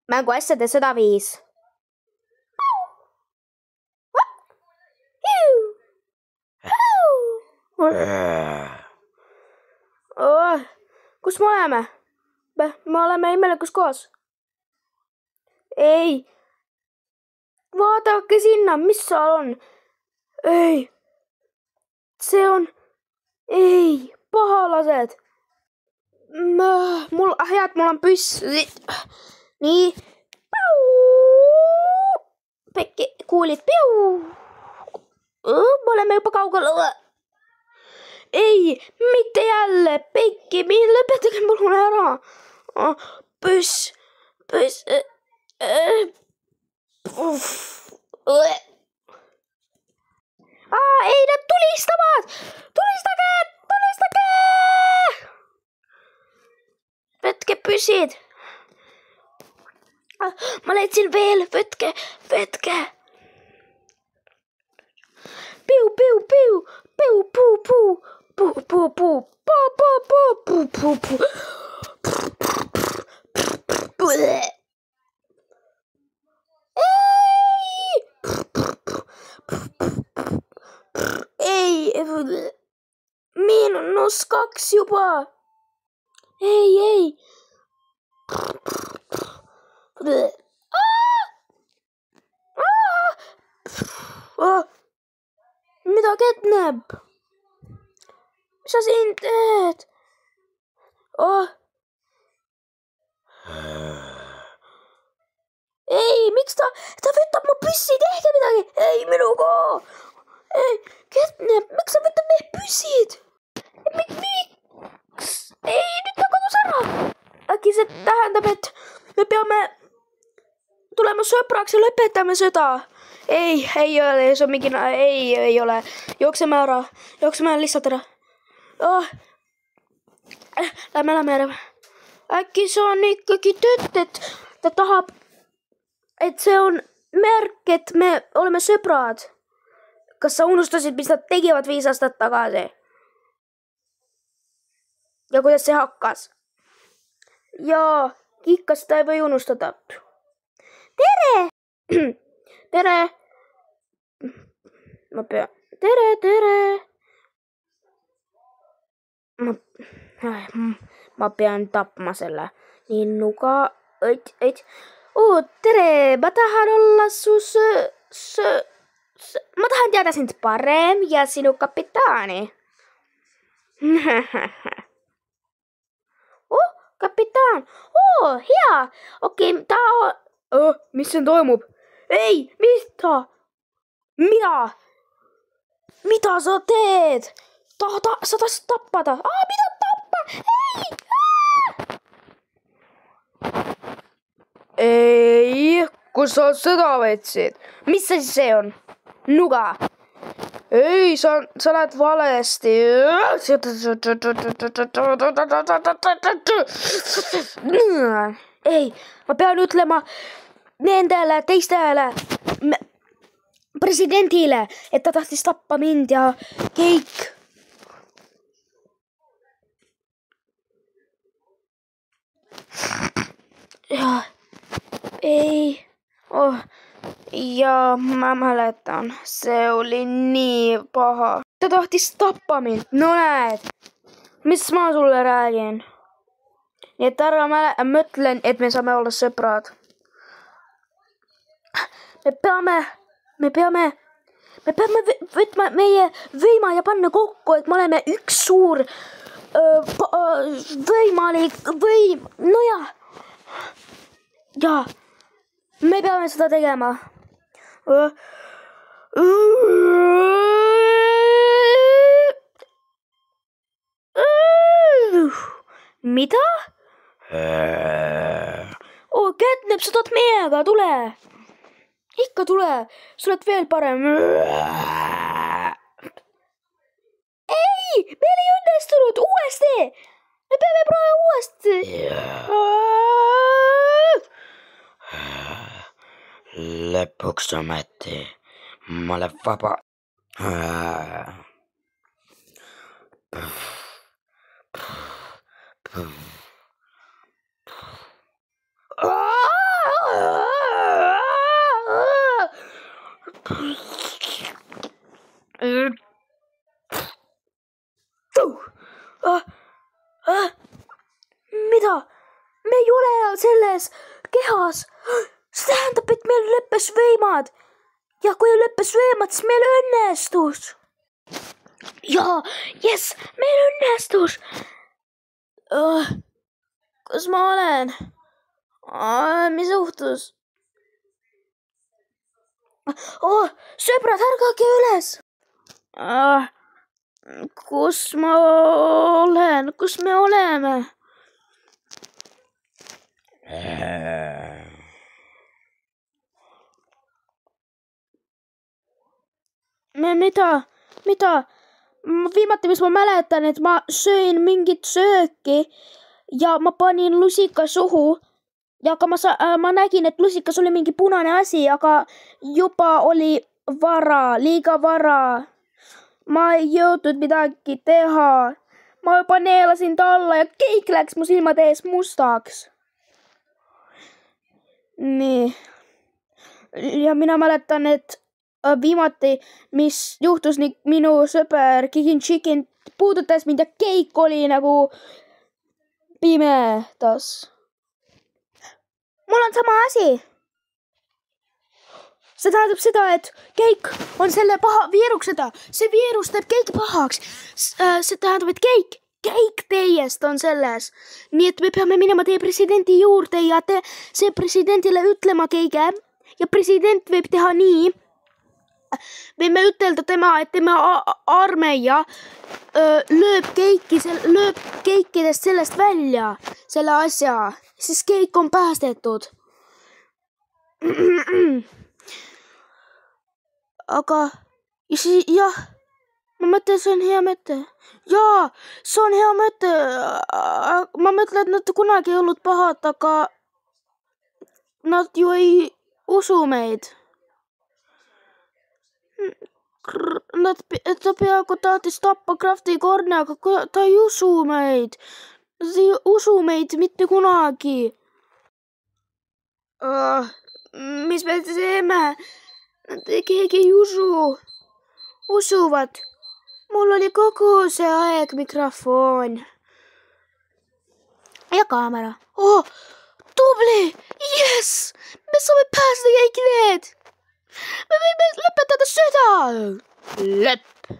mänguasjade sõdaviis. Kus me oleme? Me oleme imelikus kohas. Ei. Vaadake sinna, mis seal on. Ei. See on... Ei, pahalased. Mul on püss. Nii. Pekki, kuulid. Me oleme juba kaugel. Ei, mitte jälle. Pekki, lõpetage mul ära. Püss. Ei, nad tulistavad! Tulistage! Võtke püssid! Ma leidsin veel, võtke! Piu! Ei! -2 juba! Ei! Mida Ketneb? Mis sa siin teed? Ei, miks ta võtab mu püssi, tehke midagi! Ei, minuga! Ei, Ketneb, miks sa võtab meie püssid? Miks? Ei, nüüd ta kadus ära! Äkki see tähendab, et me peame tulema sõbraks ja lõpetame sõda? Ei ole, see on mingi... Ei ole. Jookseme lihtsalt ära. Lähme ära. Äkki see on ikkagi tõtt, et ta tahab, et see on märk, et me oleme sõbrad. Kas sa unustasid, mis nad tegivad 5 aastat tagasi? Ja kuidas see hakkas? Jaa, ikka seda ei või unustada. Tere! Tere! Tere! Ma pean tapma selle. Nii nuga... Tere! Ma tahan olla ma tahan teada sind parem ja sinu kapitaani. Kapitaan! Hea! Okei, mis siin toimub? Ei, Mida sa teed? Sa tahtsid tappa ta? Mida tappa? Ei! Kus sa seda võtsid? Mis see on? Nuga! Ei, sa lähed valesti. Ei, ma pean ütlema nendele teistele presidendile, et ta tahtis tappa mind ja kõik. Ei. Ja ma mäletan, see oli nii paha. Ta tahtis tappa mind, no näed, mis ma sulle räägin. Nii et ära mõtlen, et me saame olla sõbrad. Me peame võtma meie võima ja panna kokku, et me oleme üks suur võimalik võim. No ja, me peame seda tegema. Mida? Ketneb, sa tahad meiega, tule. Ikka tule, sa oled veel parem. Ei, meil ei õnnestunud, uuesti. Me peame proovima uuesti. Lõpuks ometi, ma olen vaba. kehas. See tähendab, et meil lõppes võimad. Ja kui lõppes võimad, siis meil õnnestus. Jaa, jess, meil õnnestus. Kus ma olen? Mis juhtus? Sõbrad, ärgake üles. Kus ma olen? Kus me oleme? Mida? Viimati, mis ma mäletan, et ma söin mingit sööki ja ma panin lusika suhu ja aga ma nägin, et lusikas oli mingi punane asi, aga juba oli liiga vara. Ma ei jõudnud midagi teha. Ma juba neelasin ta alla ja kõik läks mu silmade ees mustaks. Nii. Ja mina mäletan, et viimati, mis juhtus, nii minu sõber Kickin Chicken puudutas mind ja keik oli nagu pimedas. Mul on sama asi. See tähendab seda, et keik on selle viirusega. See viirus teeb keiki pahaks. See tähendab, et keik teiest on selles. Nii et me peame minema teie presidenti juurde ja see presidendile ütlema kõige. Ja president võib teha nii. Võime ütelda et tema armeija lööb keikidest sellest välja, selle asja. Siis keik on päästetud. Aga jah, ma mõtlen, see on hea mõte. Jaa, see on hea mõte. Ma mõtlen, et nad kunagi ei olnud pahad, aga nad ju ei usu meid. Ta peaaegu tahtis tappa Crafty Corni, aga ta ei usu meid. Ta ei usu meid mitte kunagi. Mis me teeme? Keegi ei usu. Usuvad. Mul oli kogu see aeg mikrofon. Ja kaamera. Tubli! Yes! Me saame päästa kõik need! Me võime lõpetada seda! Lõpp!